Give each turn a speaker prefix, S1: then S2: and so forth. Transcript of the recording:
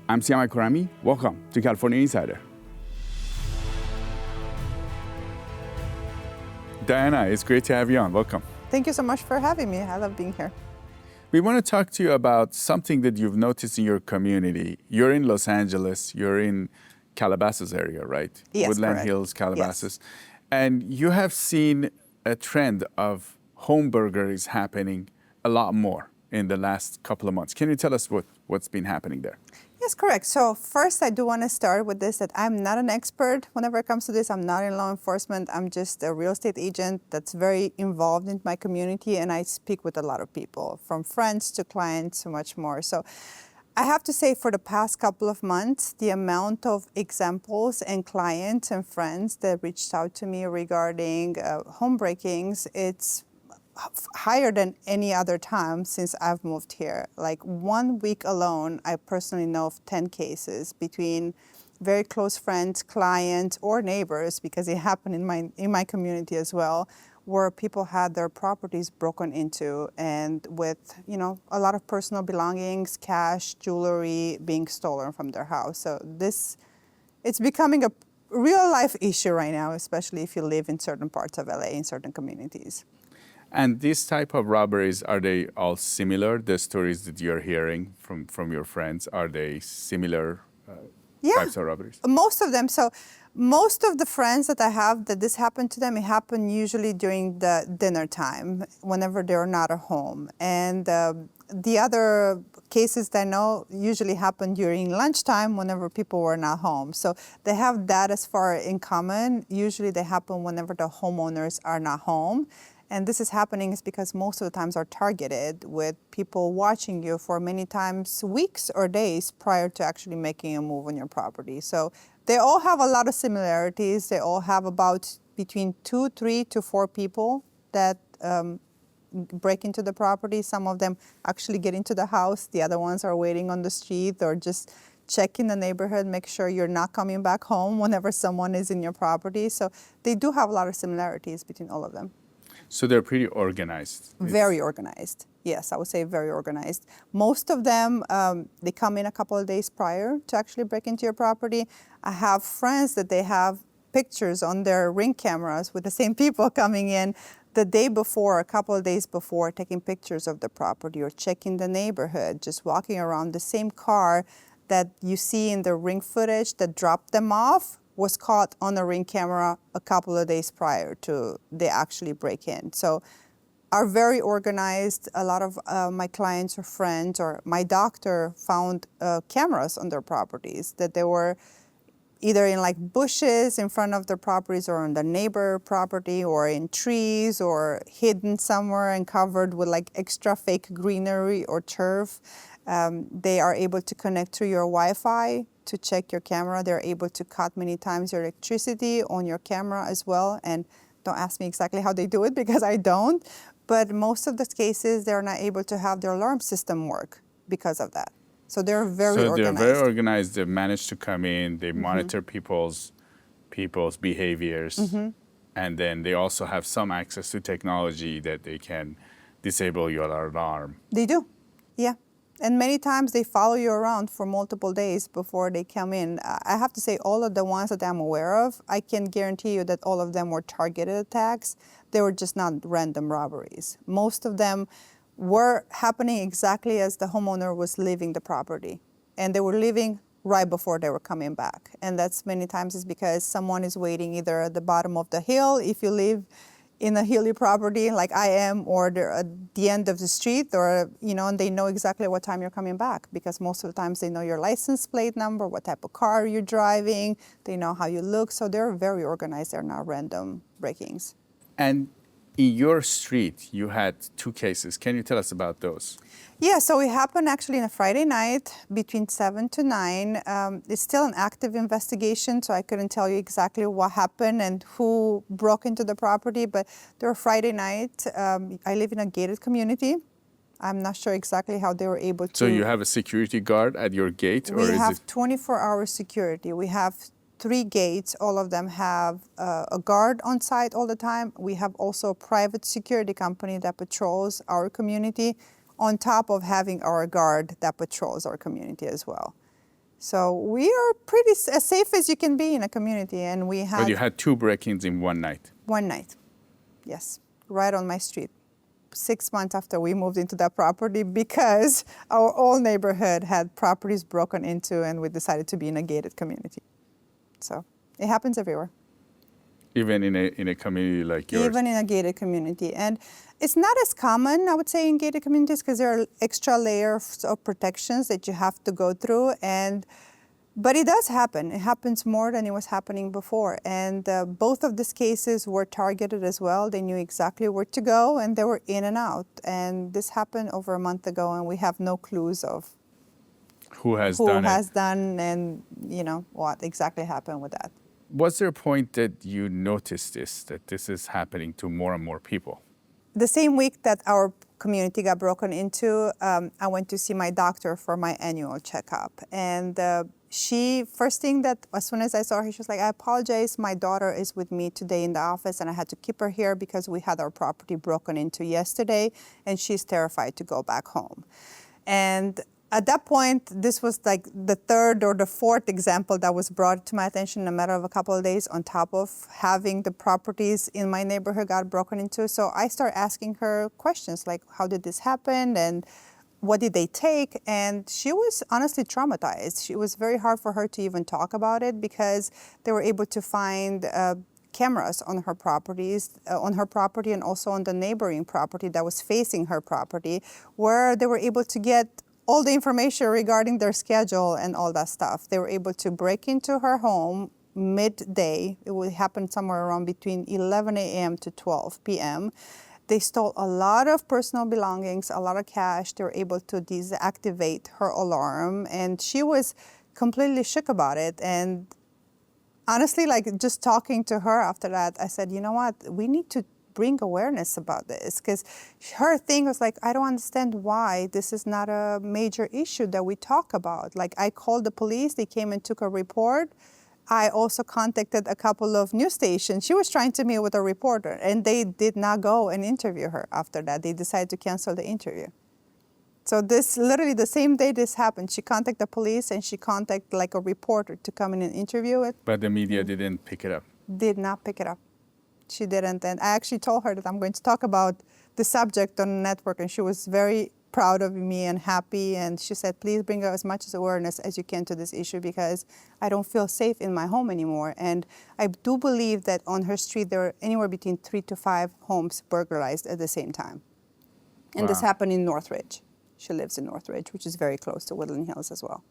S1: I'm Siama Kurami. Welcome to California Insider. Diana, it's great to have you on. Welcome.
S2: Thank you so much for having me. I love being here.
S1: We want to talk to you about something that you've noticed in your community. You're in Los Angeles, you're in Calabasas area, right?
S2: Yes,
S1: Woodland
S2: correct.
S1: Hills, Calabasas.
S2: Yes.
S1: And you have seen a trend of home burglaries happening a lot more in the last couple of months. Can you tell us what's been happening there?
S2: Yes, correct. So first, I do want to start with this, that I'm not an expert whenever it comes to this. I'm not in law enforcement. I'm just a real estate agent that's very involved in my community, and I speak with a lot of people, from friends to clients to much more. So I have to say, for the past couple of months, the amount of examples and clients and friends that reached out to me regarding home breakings, it's higher than any other time since I've moved here. Like 1 week alone, I personally know of 10 cases between very close friends, clients, or neighbors, because it happened in my community as well, where people had their properties broken into, and with a lot of personal belongings, cash, jewelry being stolen from their house. So it's becoming a real life issue right now, especially if you live in certain parts of LA, in certain communities.
S1: And these type of robberies, are they all similar? The stories that you're hearing from your friends, are they similar types of robberies?
S2: Most of them. So most of the friends that I have that this happened to them, it happened usually during the dinner time, whenever they're not at home. And the other cases that I know usually happen during lunchtime, whenever people were not home. So they have that as far in common. Usually they happen whenever the homeowners are not home. And this is happening is because most of the times are targeted with people watching you for many times weeks or days prior to actually making a move on your property. So they all have a lot of similarities. They all have about between 2, 3 to 4 people that break into the property. Some of them actually get into the house. The other ones are waiting on the street or just checking the neighborhood, make sure you're not coming back home whenever someone is in your property. So they do have a lot of similarities between all of them.
S1: So they're pretty organized.
S2: Very organized. Yes, I would say very organized. Most of them, they come in a couple of days prior to actually break into your property. I have friends that they have pictures on their Ring cameras with the same people coming in the day before, a couple of days before, taking pictures of the property or checking the neighborhood, just walking around. The same car that you see in the Ring footage that dropped them off was caught on a Ring camera a couple of days prior to they actually break in. So are very organized. A lot of my clients or friends or my doctor found cameras on their properties that they were either in like bushes in front of their properties or on the neighbor property or in trees or hidden somewhere and covered with like extra fake greenery or turf. They are able to connect to your Wi-Fi to check your camera. They're able to cut many times your electricity on your camera as well. And don't ask me exactly how they do it because I don't. But most of the cases, they're not able to have their alarm system work because of that. So they're very organized.
S1: They're very organized. They manage to come in. They monitor people's behaviors. And then they also have some access to technology that they can disable your alarm.
S2: They do, yeah. And many times they follow you around for multiple days before they come in. I have to say, all of the ones that I'm aware of, I can guarantee you that all of them were targeted attacks. They were just not random robberies. Most of them were happening exactly as the homeowner was leaving the property. And they were leaving right before they were coming back. And that's many times is because someone is waiting either at the bottom of the hill, if you live in a hilly property like I am, or they're at the end of the street, or, and they know exactly what time you're coming back, because most of the times they know your license plate number, what type of car you're driving, they know how you look, so they're very organized. They're not random breakings.
S1: And in your street, you had 2 cases. Can you tell us about those?
S2: Yeah, so it happened actually on a Friday night between 7 to 9. It's still an active investigation, so I couldn't tell you exactly what happened and who broke into the property, but there was Friday night. I live in a gated community. I'm not sure exactly how they were able to.
S1: So you have a security guard at your gate?
S2: We have 24-hour security. We have 3 gates. All of them have a guard on site all the time. We have also a private security company that patrols our community, on top of having our guard that patrols our community as well. So we are pretty as safe as you can be in a community, and we had
S1: But you had 2 break-ins in one night.
S2: one night, yes, right on my street. 6 months after we moved into that property, because our whole neighborhood had properties broken into, and we decided to be in a gated community. So it happens everywhere.
S1: Even in a community like yours.
S2: Even in a gated community. And it's not as common, I would say, in gated communities, because there are extra layers of protections that you have to go through. But it does happen. It happens more than it was happening before. And both of these cases were targeted as well. They knew exactly where to go, and they were in and out. And this happened over a month ago, and we have no clues of
S1: who has
S2: done and what exactly happened with that.
S1: Was there a point that you noticed that this is happening to more and more people?
S2: The same week that our community got broken into, I went to see my doctor for my annual checkup. And first thing that as soon as I saw her, she was like, I apologize, my daughter is with me today in the office, and I had to keep her here because we had our property broken into yesterday, and she's terrified to go back home. And at that point, this was like the third or the fourth example that was brought to my attention in a matter of a couple of days, on top of having the properties in my neighborhood got broken into. So I started asking her questions like, how did this happen, and what did they take? And she was honestly traumatized. It was very hard for her to even talk about it, because they were able to find cameras on her properties, on her property, and also on the neighboring property that was facing her property, where they were able to get all the information regarding their schedule and all that stuff. They were able to break into her home midday. It would happen somewhere around between 11 a.m. to 12 p.m. They stole a lot of personal belongings, a lot of cash. They were able to deactivate her alarm, and she was completely shook about it. And honestly, like, just talking to her after that, I said, you know what, we need to bring awareness about this, because her thing was like, I don't understand why this is not a major issue that we talk about. Like, I called the police, they came and took a report. I also contacted a couple of news stations. She was trying to meet with a reporter, and they did not go and interview her after that. They decided to cancel the interview. So this, literally the same day this happened, she contacted the police, and she contacted like a reporter to come in and interview it.
S1: But the media didn't pick it up.
S2: Did not pick it up. She didn't. And I actually told her that I'm going to talk about the subject on the network, and she was very proud of me and happy. And she said, please bring as much awareness as you can to this issue, because I don't feel safe in my home anymore. And I do believe that on her street, there are anywhere between 3 to 5 homes burglarized at the same time. And this happened in Northridge. She lives in Northridge, which is very close to Woodland Hills as well.